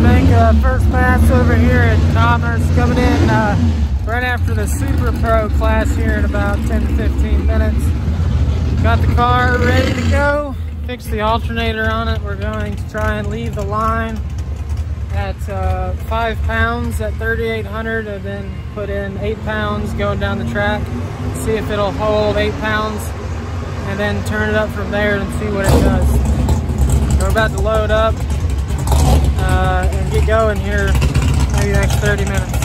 make first pass over here at Commerce, coming in right after the Super Pro class here in about 10 to 15 minutes. Got the car ready to go, fixed the alternator on it. We're going to try and leave the line at 5 pounds at 3,800 and then put in 8 pounds going down the track, see if it'll hold 8 pounds, and then turn it up from there and see what it does. We're about to load up and get going here maybe the next 30 minutes.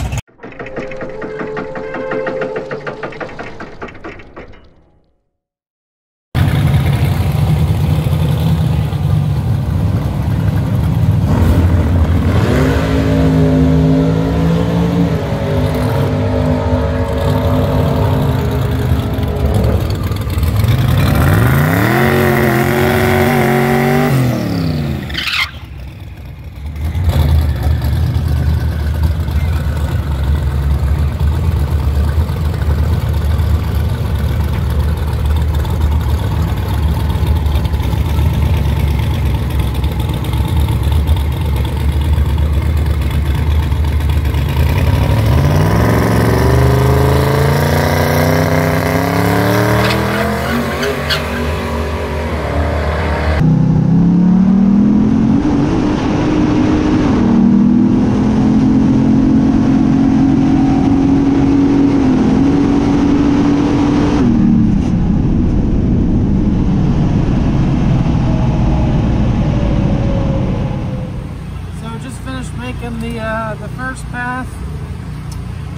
The first pass,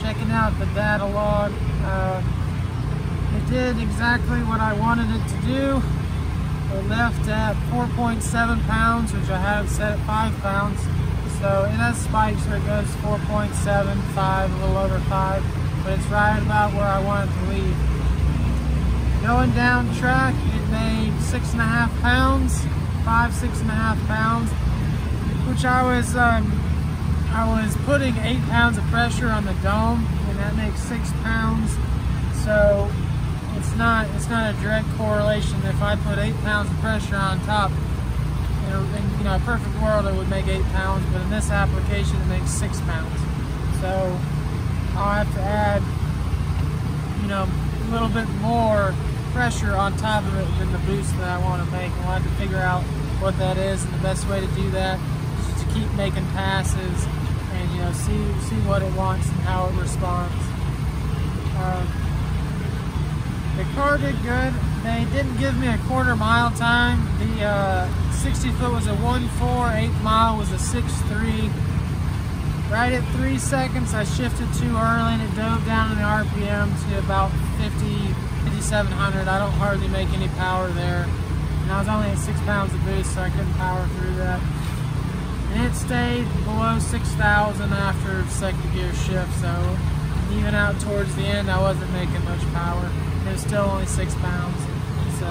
checking out the data log. It did exactly what I wanted it to do. It left at 4.7 pounds, which I have set at 5 pounds. So it has spikes where it goes 4.7, 5, a little over 5, but it's right about where I want it to leave. Going down track, it made 6.5 pounds, 6.5 pounds, which I was putting 8 pounds of pressure on the dome, and that makes 6 pounds. So it's not a direct correlation. If I put 8 pounds of pressure on top, in a perfect world it would make 8 pounds, but in this application it makes 6 pounds. So I'll have to add, a little bit more pressure on top of it than the boost that I want to make. I'll have to figure out what that is, and the best way to do that is to keep making passes and see what it wants and how it responds. The car did good. They didn't give me a quarter mile time. The 60 foot was a 1.4, 8 mile was a 6.3. Right at 3 seconds I shifted too early and it dove down in the RPM to about 5,700. I don't hardly make any power there. And I was only at 6 pounds of boost, so I couldn't power through that. And it stayed below 6,000 after second gear shift, so even out towards the end I wasn't making much power. It was still only 6 pounds. So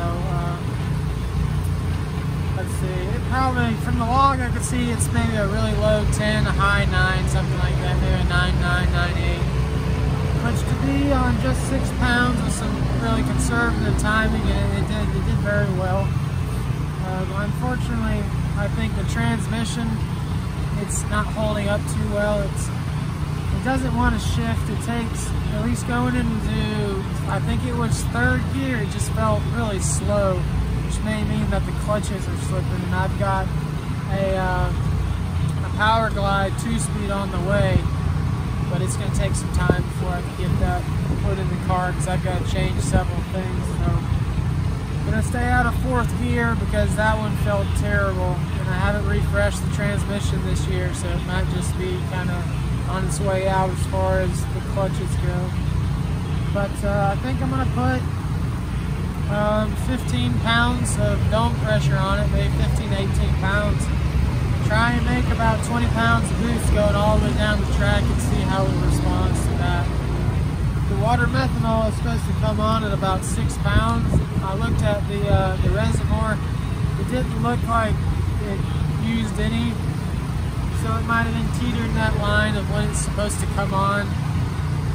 let's see, it probably, from the log I could see it's maybe a really low 10, a high 9, something like that, maybe a 9.9, 9.8. Which to be on just 6 pounds with some really conservative timing, it did very well. Unfortunately, I think the transmission, it's not holding up too well. It doesn't want to shift. It takes, at least going into, I think it was third gear, it just felt really slow, which may mean that the clutches are slipping. And I've got a Power Glide 2-speed on the way, but it's going to take some time before I can get that put in the car because I've got to change several things. So I'm going to stay out of fourth gear because that one felt terrible, and I haven't refreshed the transmission this year, so it might just be kind of on its way out as far as the clutches go. But I think I'm going to put 15 pounds of dome pressure on it, maybe 15 to 18 pounds. Try and make about 20 pounds of boost going all the way down the track and see how it responds to that. The water methanol is supposed to come on at about 6 pounds. I looked at the reservoir. It didn't look like it used any, so it might have been teetering that line of when it's supposed to come on.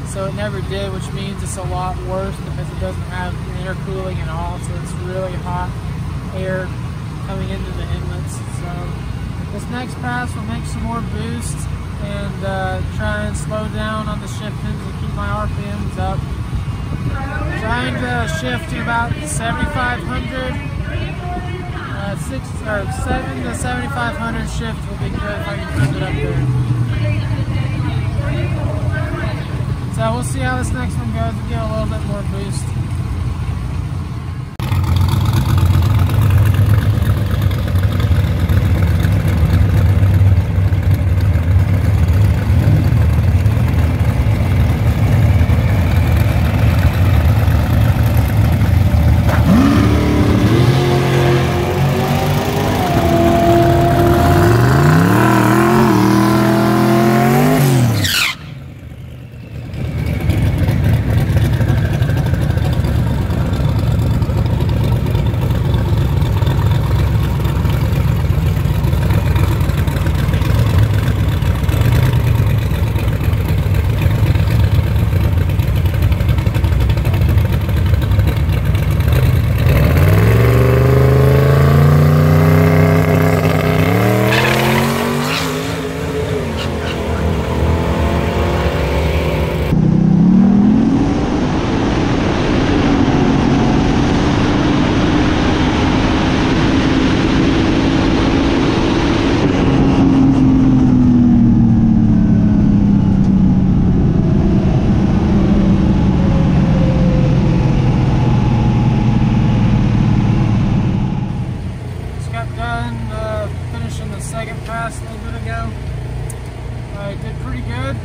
So it never did, which means it's a lot worse because it doesn't have intercooling at all. So it's really hot air coming into the inlets. So This next pass will make some more boost and try and slow down on the shiftings and keep my RPMs up. Trying to shift to about 7,500. 7 to 7,500 shift will be good if I can keep it up there. So we'll see how this next one goes. We'll get a little bit more boost. I did pretty good.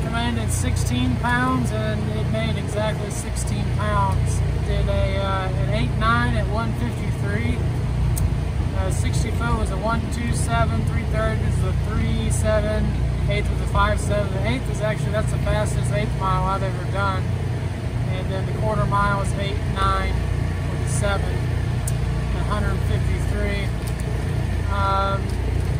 Commanded 16 pounds and it made exactly 16 pounds. Did an 8.9 at 153. 60 foot was a 127, 330 was a 37, 8th was a 57. The 8th is actually, that's the fastest 8th mile I've ever done. And then the quarter mile was 8.9 with a 7, 153.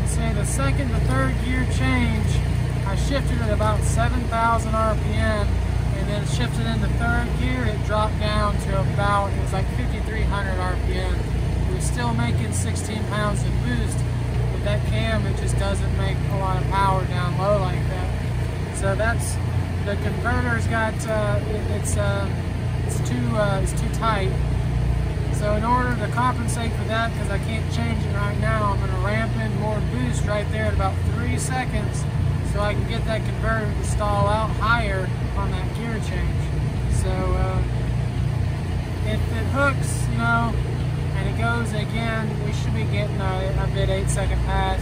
Say the second to third gear change, I shifted at about 7,000 RPM, and then shifted into third gear, it dropped down to about, it was like 5,300 RPM. It was still making 16 pounds of boost, but that cam, it just doesn't make a lot of power down low like that. So that's, the converter's got, it's too tight. So in order to compensate for that, because I can't change it right now, I'm going to ramp in more boost right there at about 3 seconds so I can get that converter to stall out higher on that gear change. So if it hooks, you know, and it goes again, we should be getting a mid 8-second pass.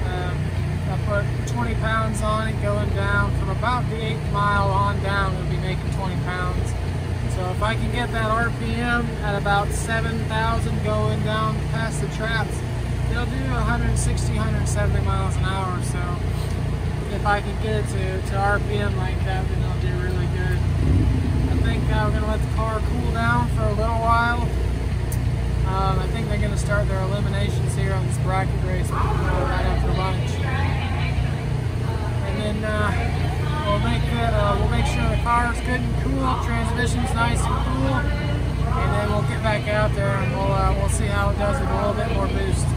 I put 20 pounds on it going down. From about the 8th mile on down, we'll be making 20 pounds. So if I can get that RPM at about 7,000 going down past the traps, they'll do 160, 170 miles an hour. So if I can get it to RPM like that, then they'll do really good. I think we're going to let the car cool down for a little while. I think they're going to start their eliminations here on this bracket race right after lunch. And then we'll make sure the car is good and cool, transmission's nice and cool, and then we'll get back out there and we'll see how it does with a little bit more boost.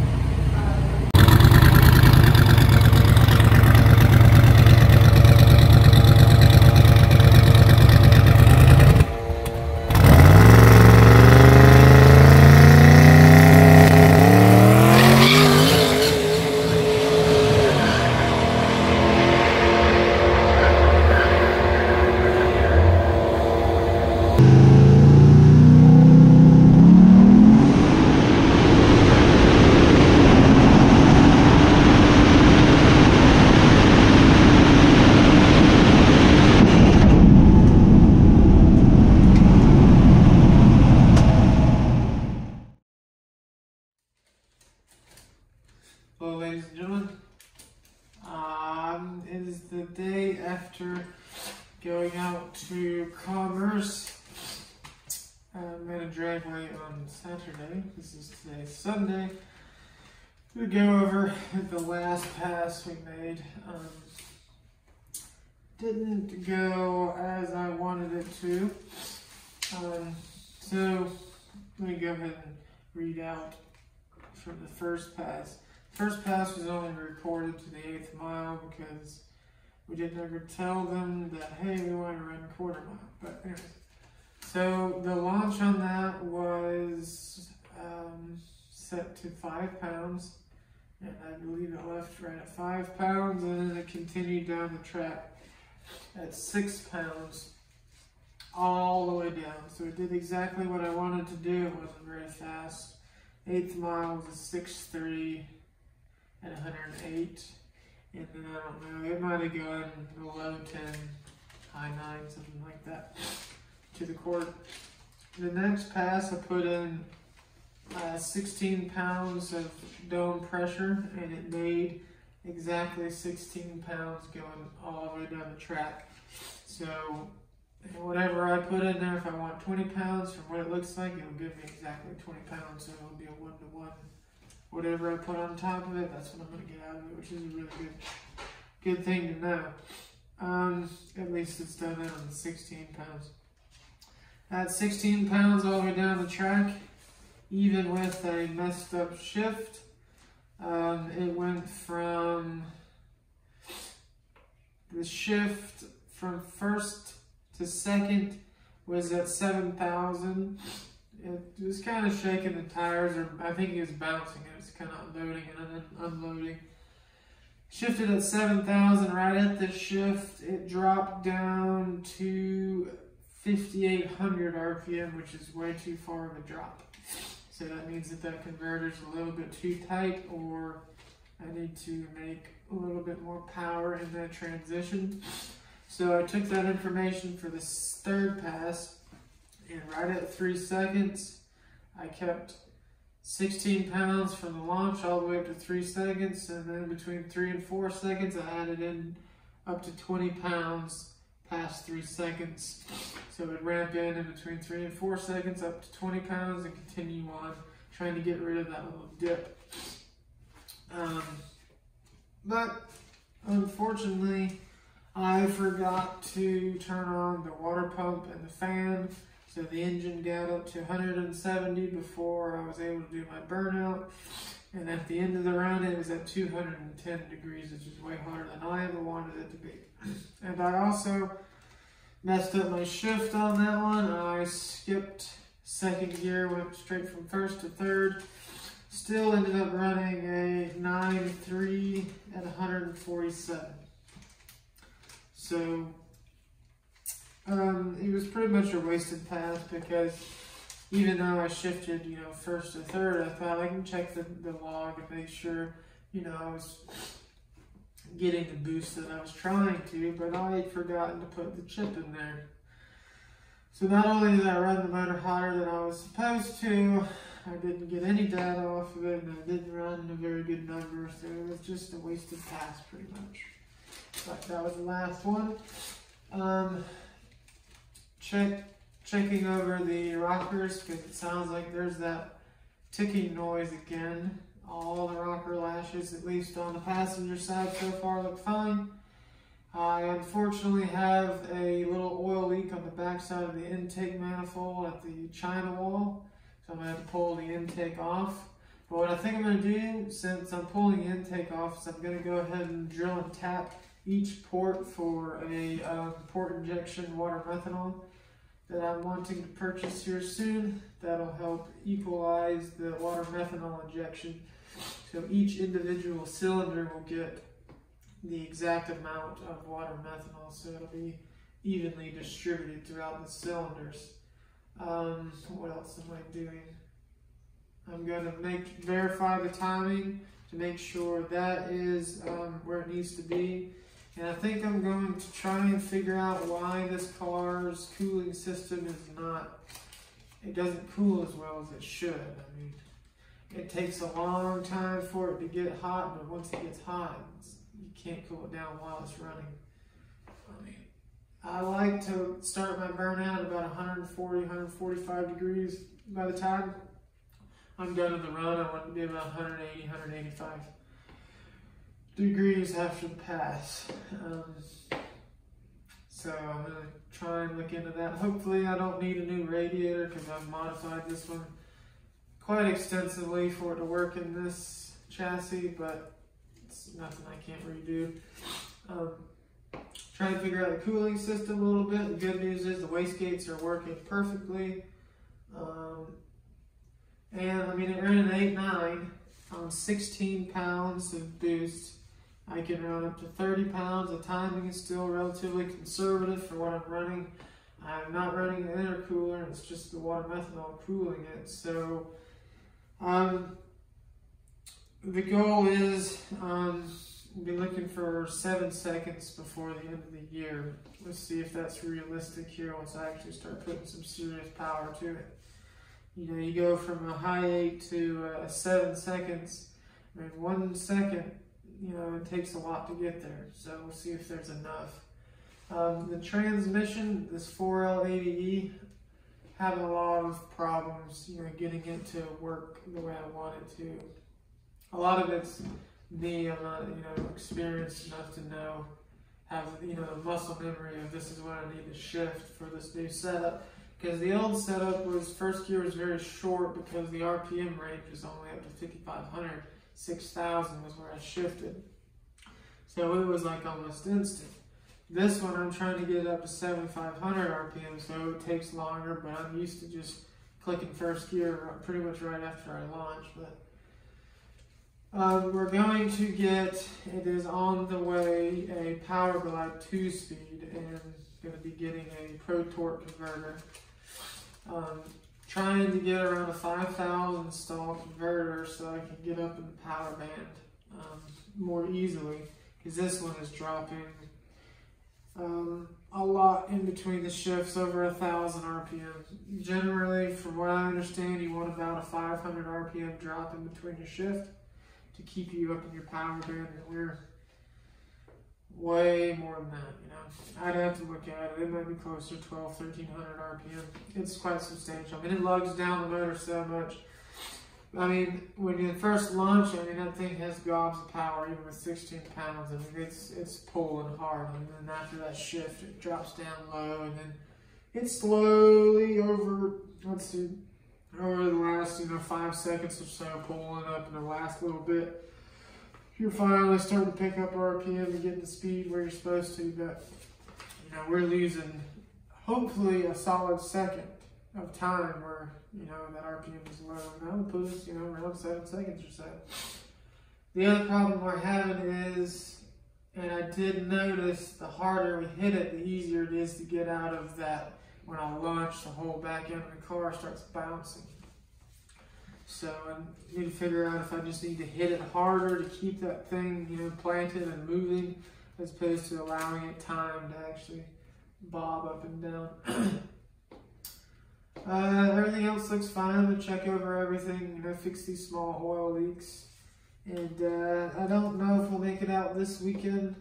Hello ladies and gentlemen, it is the day after going out to Commerce. Made a driveway on Saturday. This is today Sunday. We go over the last pass we made. Didn't go as I wanted it to. So let me go ahead and read out from the first pass. First pass was only recorded to the 8th mile because we didn't ever tell them that, hey, we want to run a quarter mile. But anyways, so the launch on that was set to 5 pounds. And I believe it left right at 5 pounds, and then it continued down the track at 6 pounds all the way down. So it did exactly what I wanted to do. It wasn't very fast. 8th mile was a 6:30 at 108. And then I don't know, it might have gone below 10, high 9, something like that, to the quarter. The next pass I put in 16 pounds of dome pressure, and it made exactly 16 pounds going all the way down the track. So whatever I put in there, if I want 20 pounds from what it looks like, it'll give me exactly 20 pounds, so it'll be a 1-to-1. Whatever I put on top of it, that's what I'm going to get out of it, which is a really good thing to know. At least it's done it on 16 pounds. At 16 pounds all the way down the track, even with a messed up shift, it went from the shift from first to second was at 7,000. It was kind of shaking the tires, or I think it was bouncing. It was kind of loading and then unloading. Shifted at 7,000. Right at the shift, it dropped down to 5,800 RPM, which is way too far of a drop. So that means that converter's a little bit too tight, or I need to make a little bit more power in that transition. So I took that information for the third pass, and right at 3 seconds, I kept 16 pounds from the launch all the way up to 3 seconds, and then between 3 and 4 seconds, I added in up to 20 pounds past 3 seconds. So it would ramp in between 3 and 4 seconds up to 20 pounds and continue on, trying to get rid of that little dip. But unfortunately, I forgot to turn on the water pump and the fan, so the engine got up to 170 before I was able to do my burnout. And at the end of the run, it was at 210 degrees, which is way hotter than I ever wanted it to be. And I also messed up my shift on that one. I skipped second gear, went straight from first to third. Still ended up running a 9.3 at 147. So it was pretty much a wasted pass, because even though I shifted, first to third, I thought I can check the log and make sure, I was getting the boost that I was trying to, but I had forgotten to put the chip in there. So not only did I run the motor hotter than I was supposed to, I didn't get any data off of it, and I didn't run a very good number, so it was just a wasted pass pretty much. But that was the last one. Checking over the rockers, because it sounds like there's that ticking noise again. All the rocker lashes, at least on the passenger side so far, look fine. I unfortunately have a little oil leak on the back side of the intake manifold at the China wall, so I'm going to have to pull the intake off. But what I think I'm going to do, since I'm pulling the intake off, is I'm going to go ahead and drill and tap each port for a port injection water methanol that I'm wanting to purchase here soon. That'll help equalize the water methanol injection, so each individual cylinder will get the exact amount of water methanol, so it'll be evenly distributed throughout the cylinders. What else am I doing? I'm going to verify the timing to make sure that is where it needs to be. And I think I'm going to try and figure out why this car's cooling system it doesn't cool as well as it should. I mean, it takes a long time for it to get hot, but once it gets hot, you can't cool it down while it's running. I mean, I like to start my burnout at about 140, 145 degrees. By the time I'm done in the run, I want to be about 180, 185 degrees after the pass. So I'm going to try and look into that. Hopefully I don't need a new radiator, because I've modified this one quite extensively for it to work in this chassis, but it's nothing I can't redo. Trying to figure out the cooling system a little bit. The good news is the wastegates are working perfectly. And I mean, it ran an 8.9 on 16 pounds of boost. I can run up to 30 pounds. The timing is still relatively conservative for what I'm running. I'm not running an intercooler, it's just the water methanol cooling it. So the goal is be looking for 7 seconds before the end of the year. Let's see if that's realistic here once I actually start putting some serious power to it. You know, you go from a high 8 to 7 seconds. I mean, 1 second, you know, it takes a lot to get there. So we'll see if there's enough. The transmission, this 4L80E, having a lot of problems, you know, getting it to work the way I want it to. A lot of it's me. I'm not, you know, experienced enough to know, have, you know, the muscle memory of this is what I need to shift for this new setup. Because the old setup was, first gear was very short because the RPM range was only up to 5,500. 6,000 was where I shifted. So it was like almost instant. This one I'm trying to get up to 7,500 RPM, so it takes longer, but I'm used to just clicking first gear pretty much right after I launch. But we're going to get, it is on the way, a Power Glide 2-speed, and going to be getting a Pro Torque converter. Trying to get around a 5,000 stall converter so I can get up in the power band more easily, because this one is dropping a lot in between the shifts, over 1,000 RPM. Generally, from what I understand, you want about a 500 RPM drop in between your shift to keep you up in your power band, and we're way more than that, you know. I'd have to look at it. It might be closer to 1,200, 1,300 RPM. It's quite substantial. I mean, it lugs down the motor so much. I mean, when you first launch, I mean, that thing has gobs of power, even with 16 pounds. I mean, it's pulling hard. And then after that shift, it drops down low, and then it slowly over the last, you know, 5 seconds or so, pulling up in the last little bit. You're finally starting to pick up RPM to get the speed where you're supposed to, but you know, we're losing hopefully a solid second of time where, you know, that RPM is low. And that will put us, you know, around 7 seconds or so. The other problem we're having is, and I did notice, the harder we hit it, the easier it is to get out of that. When I launch, the whole back end of the car starts bouncing. So I need to figure out if I just need to hit it harder to keep that thing, you know, planted and moving, as opposed to allowing it time to actually bob up and down. Everything else looks fine. I'm gonna check over everything, you know, fix these small oil leaks. And I don't know if we'll make it out this weekend.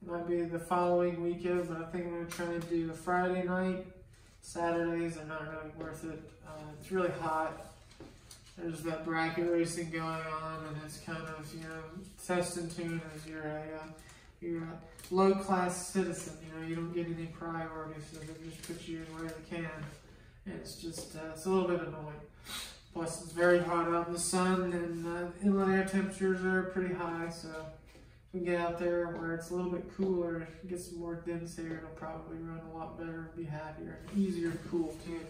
It might be the following weekend, but I think I'm gonna try and do a Friday night. Saturdays are not really worth it. It's really hot. There's that bracket racing going on, and it's kind of, you know, test and tune as you're a low-class citizen. You know, you don't get any priority, so they just put you in where they can. And it's just, it's a little bit annoying. Plus, it's very hot out in the sun, and inlet air temperatures are pretty high, so if we get out there where it's a little bit cooler, get some more dense air, it'll probably run a lot better and be happier and easier to cool, too.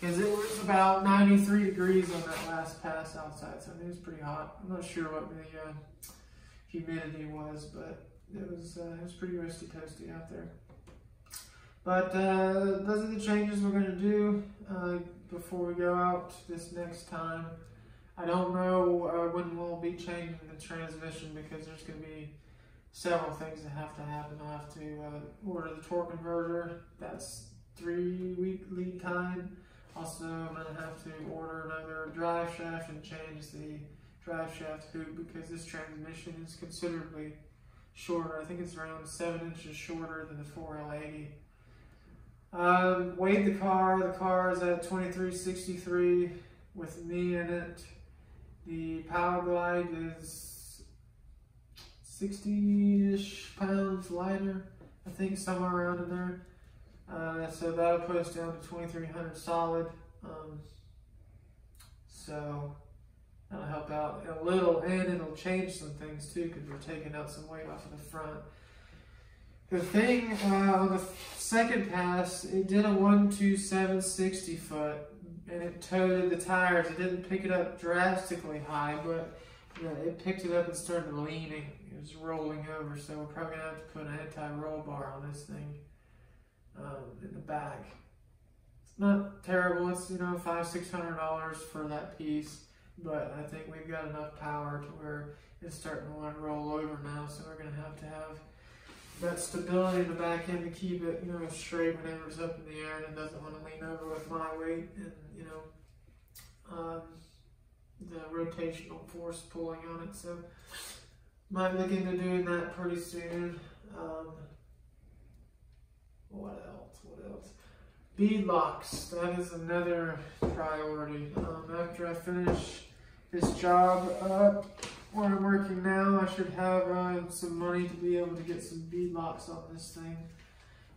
Because it was about 93 degrees on that last pass outside, so it was pretty hot. I'm not sure what the humidity was, but it was pretty roasty toasty out there. But those are the changes we're going to do before we go out this next time. I don't know when we'll be changing the transmission, because there's going to be several things that have to happen. I'll have to order the torque converter. That's 3-week lead time. Also, I'm going to have to order another drive shaft and change the drive shaft hoop, because this transmission is considerably shorter. I think it's around 7 inches shorter than the 4L80. Weighed the car is at 2363 with me in it. The Power Glide is 60-ish pounds lighter, I think, somewhere around in there. So that'll put us down to 2,300 solid. So that'll help out a little, and it'll change some things too, because we're taking out some weight off of the front. The thing on the second pass, it did a 127 60 foot, and it toted the tires. It didn't pick it up drastically high, but it picked it up and started leaning. It was rolling over, so we're probably gonna have to put an anti-roll bar on this thing in the back. It's not terrible. It's, you know, $500–600 for that piece, but I think we've got enough power to where it's starting to want to roll over now. So we're gonna have that stability in the back end to keep it, you know, straight whenever it's up in the air, and it doesn't want to lean over with my weight and, you know, the rotational force pulling on it. So might look into doing that pretty soon. What else? Bead locks. That is another priority. After I finish this job up where I'm working now, I should have some money to be able to get some bead locks on this thing.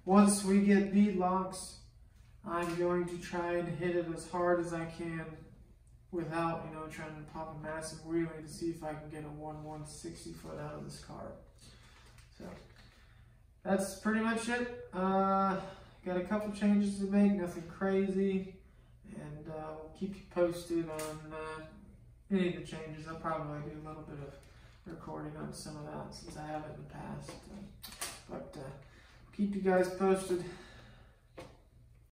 Once we get bead locks, I'm going to try and hit it as hard as I can without, you know, trying to pop a massive wheelie to see if I can get a 160 foot out of this car. So that's pretty much it. Got a couple changes to make, nothing crazy, and we'll keep you posted on any of the changes. I'll probably do a little bit of recording on some of that since I haven't in the past, but keep you guys posted.